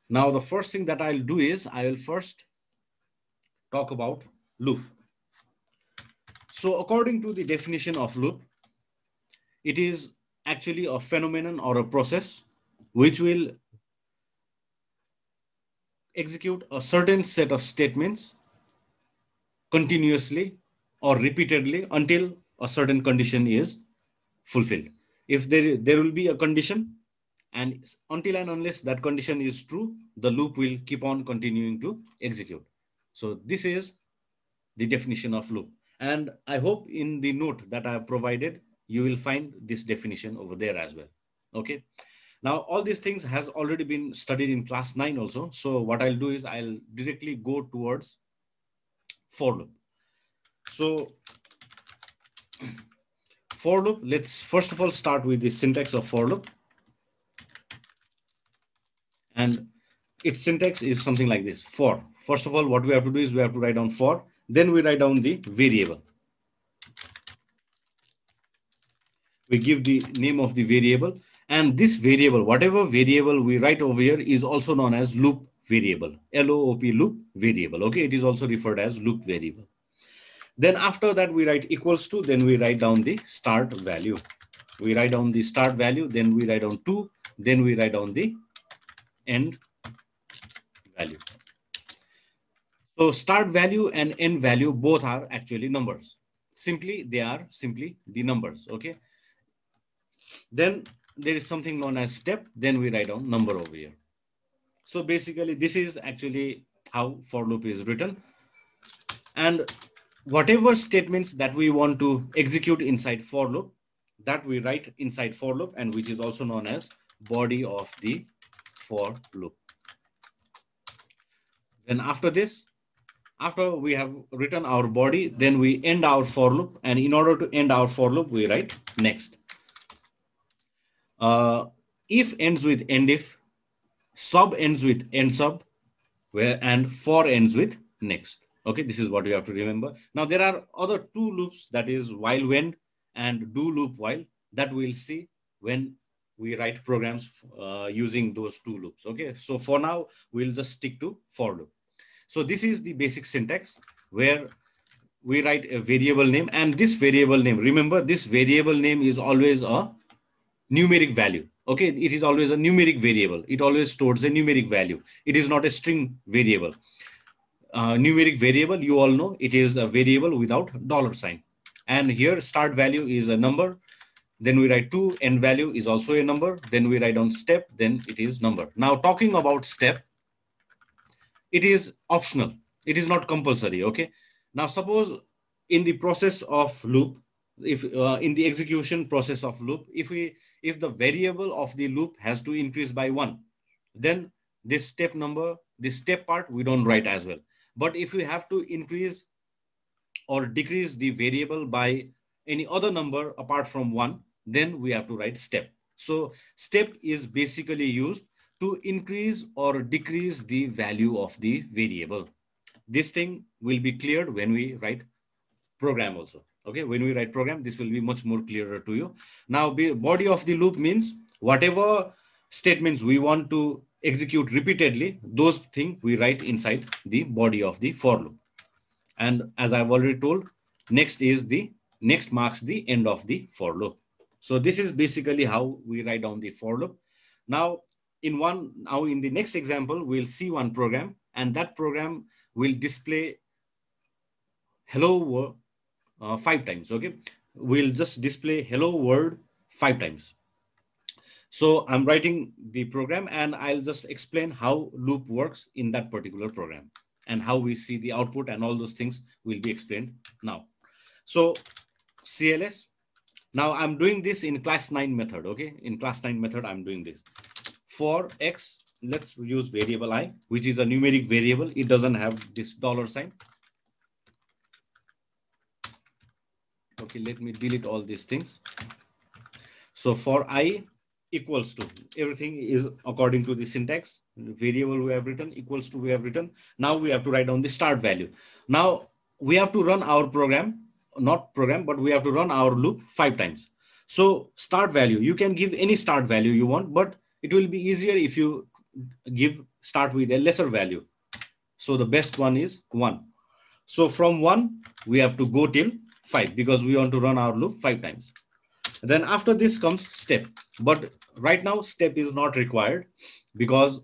Now, the first thing that I'll do is I will first talk about loop. So according to the definition of loop, it is actually a phenomenon or a process which will execute a certain set of statements continuously or repeatedly until a certain condition is fulfilled. If there will be a condition, and until and unless that condition is true, the loop will keep on continuing to execute. So this is the definition of loop. And I hope in the note that I have provided, you will find this definition over there as well. Okay. Now, all these things has already been studied in class 9 also. So what I'll do is I'll directly go towards for loop. So for loop, let's first of all start with the syntax of for loop. And its syntax is something like this. For, first of all, what we have to do is we have to write down for, then we write down the variable. We give the name of the variable, and this variable, whatever variable we write over here, is also known as loop variable, LOOP, loop variable. Okay, it is also referred as loop variable. Then after that we write equals to, then we write down the start value. We write down the start value, then we write down 2, then we write down the end value. So start value and end value both are actually numbers. Simply, they are simply the numbers. Okay. Then there is something known as step. Then we write down number over here. So basically, this is actually how for loop is written. And whatever statements that we want to execute inside for loop, that we write inside for loop, and which is also known as body of the for loop. Then after this, after we have written our body, then we end our for loop. And in order to end our for loop, we write next. If ends with end if, sub ends with end sub, and for ends with next. Okay, this is what you have to remember. Now there are other two loops, that is while when and do loop while, that we'll see when we write programs using those two loops. Okay, so for now, we'll just stick to for loop. So this is the basic syntax where we write a variable name, and this variable name, remember, this variable name is always a numeric value. Okay, it is always a numeric variable. It always stores a numeric value. It is not a string variable. Numeric variable, you all know, it is a variable without $sign. And here start value is a number. Then we write 2, end value is also a number. Then we write down step, then it is number. Now talking about step, it is optional. It is not compulsory. Okay. Now suppose in the process of loop, if in the execution process of loop, if the variable of the loop has to increase by 1, then this step number, this step part, we don't write as well. But if we have to increase or decrease the variable by any other number apart from 1, then we have to write step. So step is basically used to increase or decrease the value of the variable. This thing will be cleared when we write program also. Okay, when we write program, this will be much more clearer to you. Now, body of the loop means whatever statements we want to execute repeatedly, those things we write inside the body of the for loop. And as I've already told, next marks the end of the for loop. So this is basically how we write down the for loop. Now in the next example, we'll see one program, and that program will display hello world 5 times. Okay, we'll just display hello world 5 times. So I'm writing the program, and I'll just explain how loop works in that particular program, and how we see the output, and all those things will be explained now. So CLS, now I'm doing this in class 9 method. Okay, in class 9 method, I'm doing this. For X, let's use variable I, which is a numeric variable. It doesn't have this $sign. Okay, let me delete all these things. So for I equals to, everything is according to the syntax. Variable we have written, equals to we have written. Now we have to write down the start value. Now we have to run our program, not program, but we have to run our loop 5 times. So start value, you can give any start value you want, but it will be easier if you give start with a lesser value. So the best one is 1. So from 1, we have to go till 5 because we want to run our loop 5 times. Then after this comes step. But right now, step is not required because,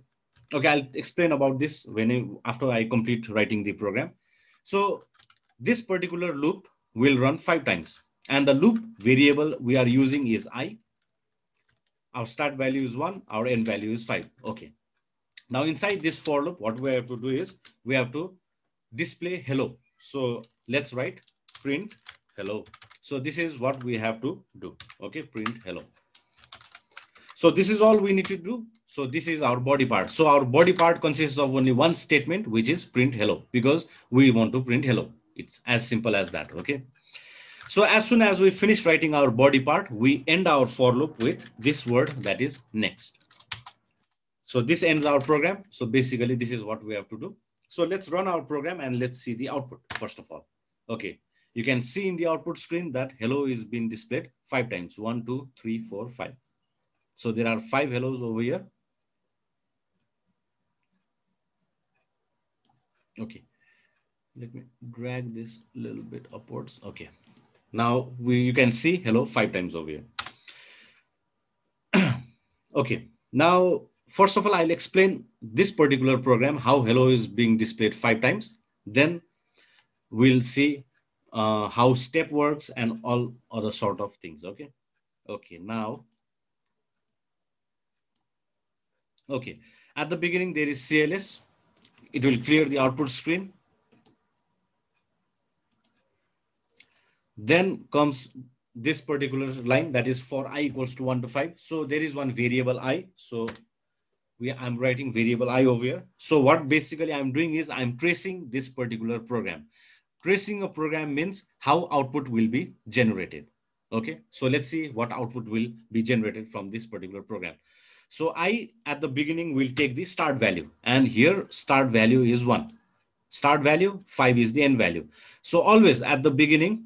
okay, I'll explain about this after I complete writing the program. So this particular loop will run 5 times. And the loop variable we are using is I. Our start value is 1. Our end value is 5. Okay. Now inside this for loop, what we have to do is we have to display hello. So let's write print hello. So this is what we have to do. Okay, print hello. So this is all we need to do. So this is our body part. So our body part consists of only one statement, which is print hello, because we want to print hello. It's as simple as that. Okay. So as soon as we finish writing our body part, we end our for loop with this word, that is next. So this ends our program. So basically this is what we have to do. So let's run our program and let's see the output first of all. Okay. You can see in the output screen that hello is being displayed 5 times. 1, 2, 3, 4, 5. So there are 5 hellos over here. Okay. Let me drag this a little bit upwards. Okay. Now you can see hello 5 times over here. Okay. Now, first of all, I'll explain this particular program, how hello is being displayed 5 times. Then we'll see how step works and all other sort of things. Okay. Okay. Now, okay. At the beginning, there is CLS. It will clear the output screen. Then comes this particular line, that is for I equals to 1 to 5. So there is one variable I. So I'm writing variable I over here. So what basically I'm doing is I'm tracing this particular program. Tracing a program means how output will be generated. Okay. So let's see what output will be generated from this particular program. So I at the beginning will take the start value, and here start value is 1. Start value 5 is the end value. So always at the beginning,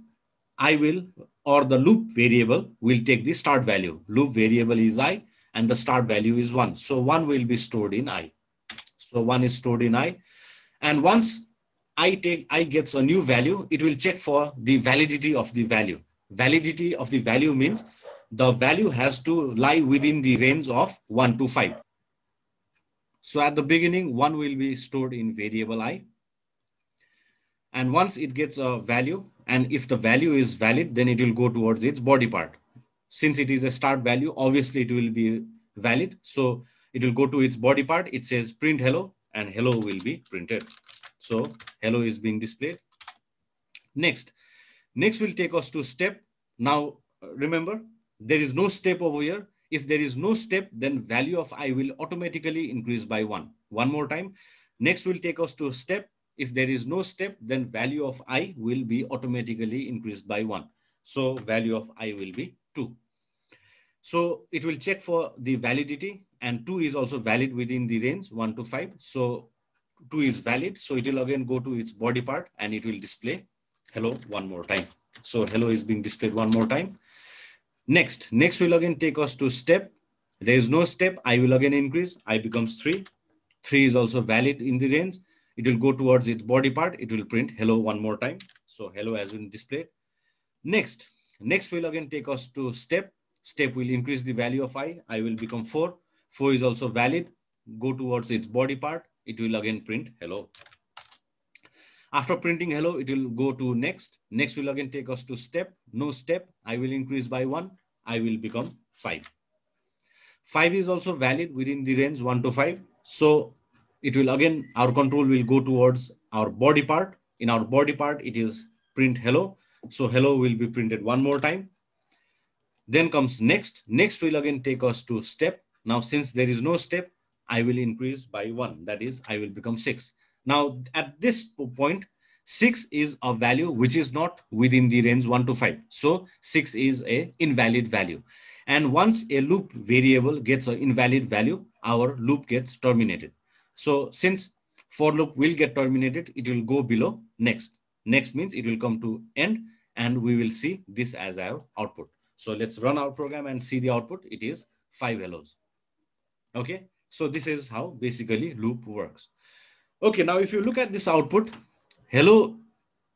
I will, or the loop variable will take the start value. Loop variable is I and the start value is 1. So 1 will be stored in I. So 1 is stored in I. And once I gets a new value, it will check for the validity of the value. Validity of the value means the value has to lie within the range of 1 to 5. So at the beginning, 1 will be stored in variable I. And once it gets a value, and if the value is valid, then it will go towards its body part. Since it is a start value, obviously it will be valid. So it will go to its body part. It says print hello, and hello will be printed. So hello is being displayed. Next will take us to step. Now remember, there is no step over here. If there is no step, then value of I will automatically increase by 1. One more time. Next will take us to step. If there is no step, then value of I will be automatically increased by 1. So value of I will be 2. So it will check for the validity, and 2 is also valid within the range 1 to 5. So 2 is valid. So it will again go to its body part and it will display hello one more time. So hello is being displayed one more time. Next will again take us to step. There is no step. I will again increase. I becomes 3. 3 is also valid in the range. It will go towards its body part. It will print hello one more time. So hello has been displayed. Next will again take us to step. Step will increase the value of I. I will become 4. 4 is also valid. Go towards its body part. It will again print hello. After printing hello, it will go to next. Next will again take us to step. No step. I will increase by 1. I will become 5. 5 is also valid within the range 1 to 5. So it will again, our control will go towards our body part. In our body part, it is print hello. So hello will be printed one more time. Then comes next. Next will again take us to step. Now, since there is no step, I will increase by 1. That is, I will become 6. Now, at this point, 6 is a value which is not within the range 1 to 5. So 6 is an invalid value. And once a loop variable gets an invalid value, our loop gets terminated. So since for loop will get terminated, it will go below next. Next means it will come to end, and we will see this as our output. So let's run our program and see the output. It is 5 hellos. Okay. So this is how basically loop works. Okay, now if you look at this output, hello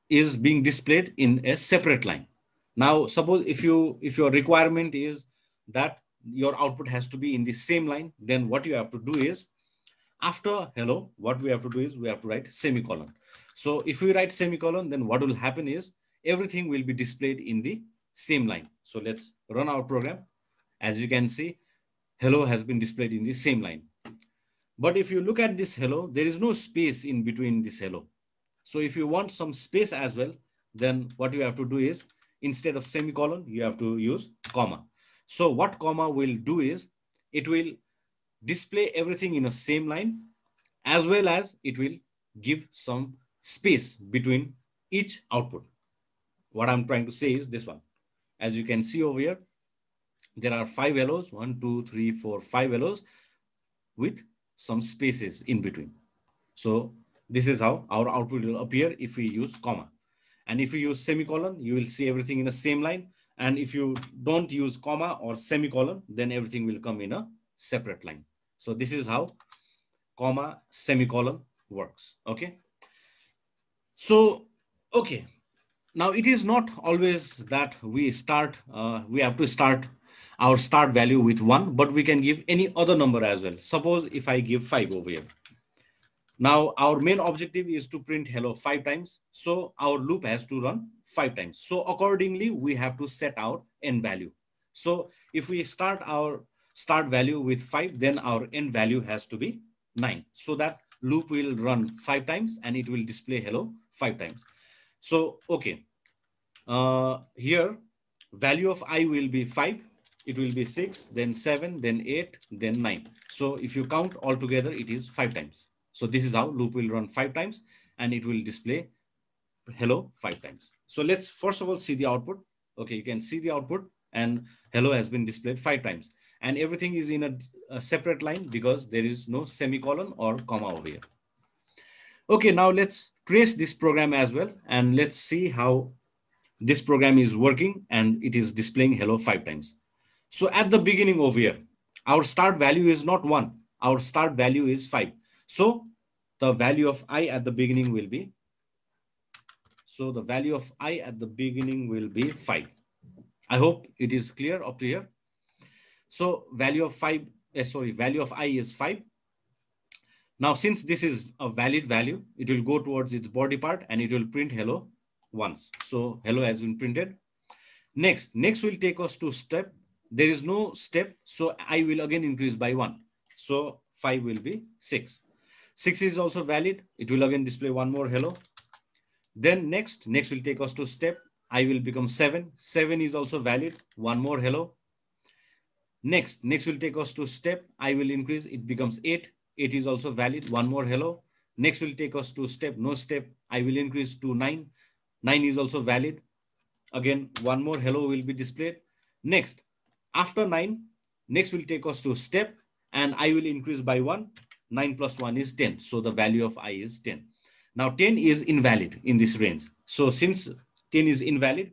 is being displayed in a separate line. Now, suppose if your requirement is that your output has to be in the same line, then what you have to do is after hello, what we have to do is we have to write semicolon. So if we write semicolon, then what will happen is everything will be displayed in the same line. So let's run our program. As you can see, hello has been displayed in the same line. But if you look at this hello, there is no space in between this hello. So if you want some space as well, then what you have to do is instead of semicolon, you have to use comma. So what comma will do is it will display everything in a same line, as well as it will give some space between each output. What I'm trying to say is this one. As you can see over here, there are 5 hellos, 1, 2, 3, 4, 5 hellos with some spaces in between. So this is how our output will appear if we use comma. And if you use semicolon, you will see everything in the same line. And if you don't use comma or semicolon, then everything will come in a separate line. So this is how comma semicolon works. Okay. So, okay. Now it is not always that we have to start our start value with 1, but we can give any other number as well. Suppose if I give 5 over here. Now our main objective is to print hello 5 times. So our loop has to run 5 times. So accordingly, we have to set our end value. So if we start our start value with 5, then our end value has to be 9. So that loop will run 5 times and it will display hello 5 times. So, okay. Here, value of I will be 5. It will be 6, then 7, then 8, then 9. So if you count all together, it is 5 times. So this is how loop will run 5 times and it will display hello 5 times. So let's first of all see the output. Okay, you can see the output and hello has been displayed 5 times. And everything is in a separate line because there is no semicolon or comma over here. Okay, now let's trace this program as well. And let's see how this program is working and it is displaying hello 5 times. So at the beginning over here, our start value is not 1. Our start value is 5. So the value of I at the beginning will be, so the value of I at the beginning will be 5. I hope it is clear up to here. So value of value of I is 5. Now, since this is a valid value, it will go towards its body part and it will print hello once. So hello has been printed. Next will take us to step. There is no step. So I will again increase by 1. So 5 will be 6. 6 is also valid. It will again display one more hello. Then next will take us to step. I will become 7. 7 is also valid. One more hello. Next will take us to step. I will increase. It becomes 8. 8 is also valid. One more hello. Next will take us to step. No step. I will increase to 9. 9 is also valid. Again, one more hello will be displayed. Next, after 9, next will take us to step and I will increase by 1. 9 plus 1 is 10. So the value of I is 10. Now 10 is invalid in this range. So since 10 is invalid,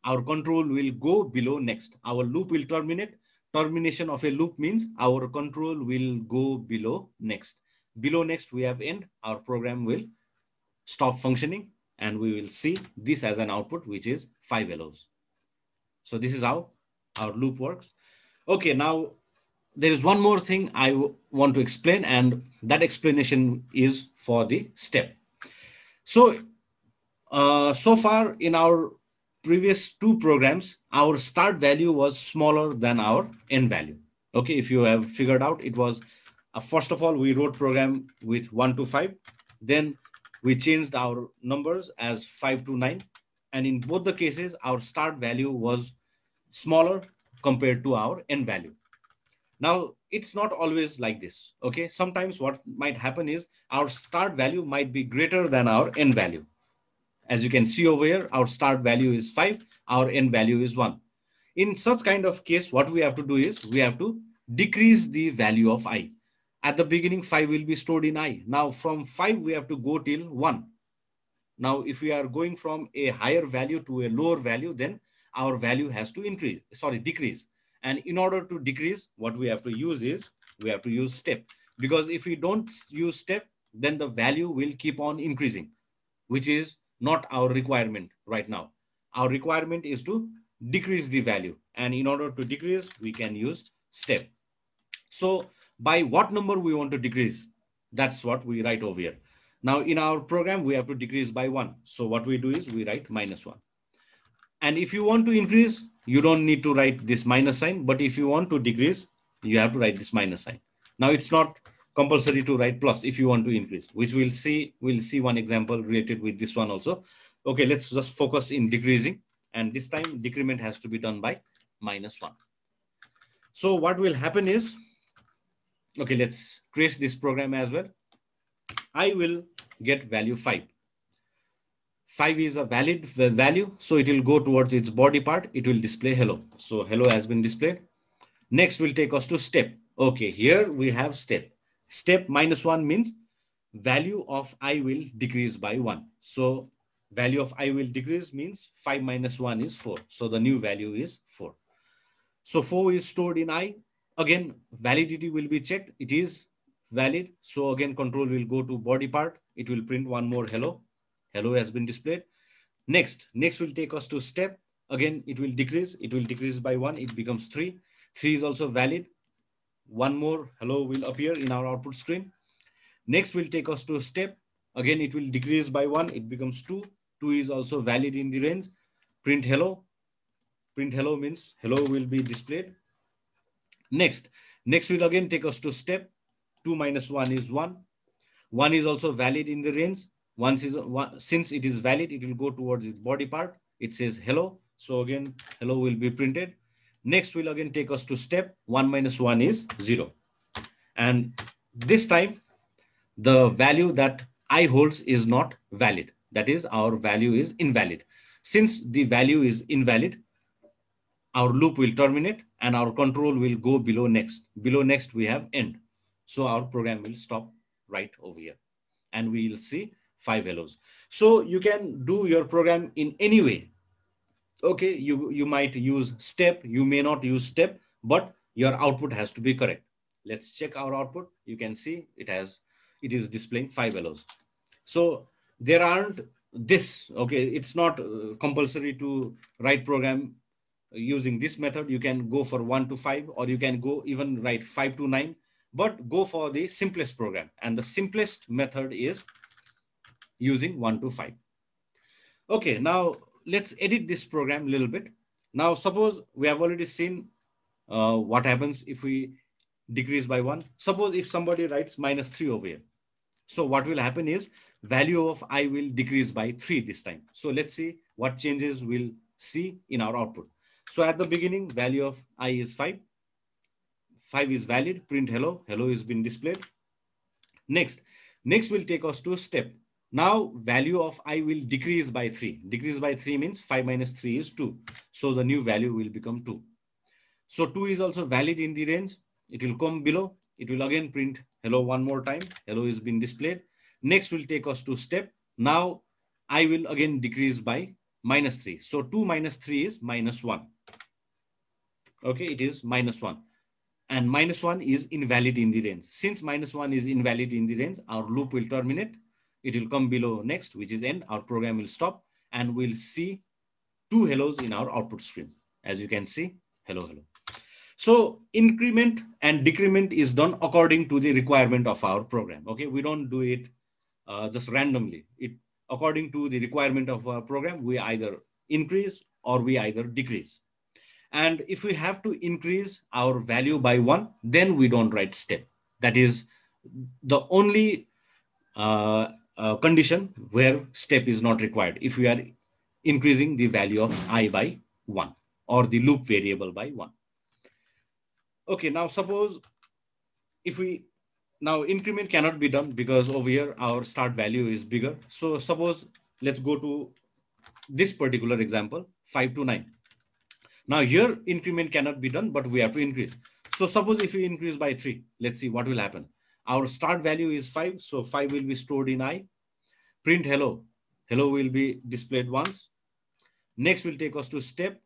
our control will go below next. Our loop will terminate. Termination of a loop means our control will go below next. Below next we have end. Our program will stop functioning and we will see this as an output, which is 5 hellos. So this is how our loop works. Okay, now there is one more thing I want to explain, and that explanation is for the step. So, so far in our previous 2 programs, our start value was smaller than our end value. Okay, if you have figured out, it was, first of all, we wrote program with 1 to 5. Then we changed our numbers as 5 to 9. And in both the cases, our start value was smaller compared to our end value. Now, it's not always like this. Okay, sometimes what might happen is our start value might be greater than our end value. As you can see over here, our start value is 5, our end value is 1. In such kind of case, what we have to do is we have to decrease the value of I. At the beginning, 5 will be stored in I. Now, from 5, we have to go till 1. Now, if we are going from a higher value to a lower value, then our value has to decrease. And in order to decrease, what we have to use is we have to use step. because if we don't use step, then the value will keep on increasing, which is not our requirement right now. Our requirement is to decrease the value. And in order to decrease, we can use step. So by what number we want to decrease, that's what we write over here. Now in our program, we have to decrease by 1. So what we do is we write -1. And if you want to increase, you don't need to write this minus sign. But if you want to decrease, you have to write this minus sign. Now it's not compulsory to write plus if you want to increase, which we'll see one example related with this one also. Okay, let's just focus in decreasing. And this time decrement has to be done by -1. So what will happen is, okay, let's trace this program as well. I will get value 5. 5 is a valid value, so it will go towards its body part. It will display hello. So hello has been displayed. Next will take us to step. Okay, here we have step. Step -1 means value of I will decrease by 1. So value of I will decrease means 5 minus 1 is 4. So the new value is 4. So 4 is stored in I. Again, validity will be checked. It is valid. So again, control will go to body part. It will print one more hello. Hello has been displayed. Next will take us to step. Again, it will decrease. It will decrease by 1. It becomes 3. 3 is also valid. One more hello will appear in our output screen. Next will take us to step. Again, it will decrease by 1. It becomes 2. 2 is also valid in the range. Print hello. Print hello means hello will be displayed. Next will again take us to step. 2 minus 1 is 1. 1 is also valid in the range. Since it is valid, it will go towards its body part. It says hello. So again, hello will be printed. Next will again take us to step. 1 minus 1 is 0. And this time, the value that I holds is not valid. That is, our value is invalid. Since the value is invalid, our loop will terminate and our control will go below next. Below next, we have end. So our program will stop right over here. And we will see 5 hellos. So you can do your program in any way. Okay, you might use step, you may not use step, but your output has to be correct. Let's check our output. You can see it is displaying 5 hellos. So there aren't this, okay, it's not compulsory to write program using this method. You can go for 1 to 5, or you can go even write 5 to 9, but go for the simplest program. And the simplest method is using 1 to 5. Okay, now let's edit this program a little bit. Now, suppose we have already seen what happens if we decrease by 1. Suppose if somebody writes -3 over here. So what will happen is value of I will decrease by 3 this time. So let's see what changes we'll see in our output. So at the beginning, value of I is 5. 5 is valid. Print hello. Hello is been displayed. Next will take us to step. Now value of I will decrease by 3. Decrease by 3 means 5 minus 3 is 2. So the new value will become 2. So 2 is also valid in the range. It will come below. It will again print hello one more time. Hello is been displayed. Next will take us to step. Now I will again decrease by -3. So 2 minus 3 is -1. Okay, it is -1. And -1 is invalid in the range. Since -1 is invalid in the range, our loop will terminate. It will come below next, which is end. Our program will stop and we'll see 2 hellos in our output stream. As you can see, hello, hello. So increment and decrement is done according to the requirement of our program. Okay, we don't do it just randomly. According to the requirement of our program, we either increase or we either decrease. And if we have to increase our value by 1, then we don't write step. That is the only condition where step is not required. If we are increasing the value of I by 1 or the loop variable by 1. Okay, now suppose now increment cannot be done because over here our start value is bigger. So suppose let's go to this particular example, 5 to 9. Now here increment cannot be done, but we have to increase. So suppose if we increase by 3, let's see what will happen. Our start value is 5. So 5 will be stored in I. Print hello. Hello will be displayed once. Next will take us to step.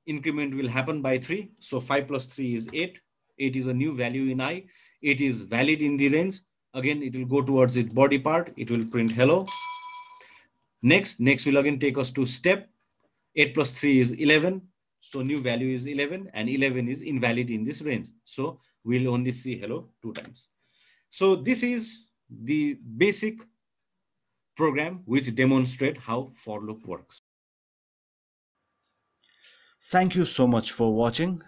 Increment will happen by 3. So 5 plus 3 is 8. 8 is a new value in I. it is valid in the range. Again, it will go towards its body part. It will print hello. Next will again take us to step. 8 plus 3 is 11. So new value is 11 and 11 is invalid in this range. So we'll only see hello 2 times. So this is the basic program which demonstrate how for loop works. Thank you so much for watching.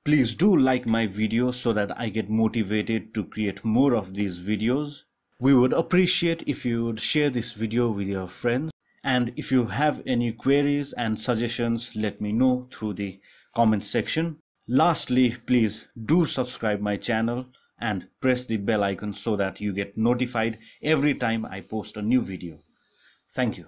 Please do like my video so that I get motivated to create more of these videos. We would appreciate if you would share this video with your friends. And if you have any queries and suggestions, let me know through the comment section. Lastly, please do subscribe my channel and press the bell icon so that you get notified every time I post a new video. Thank you.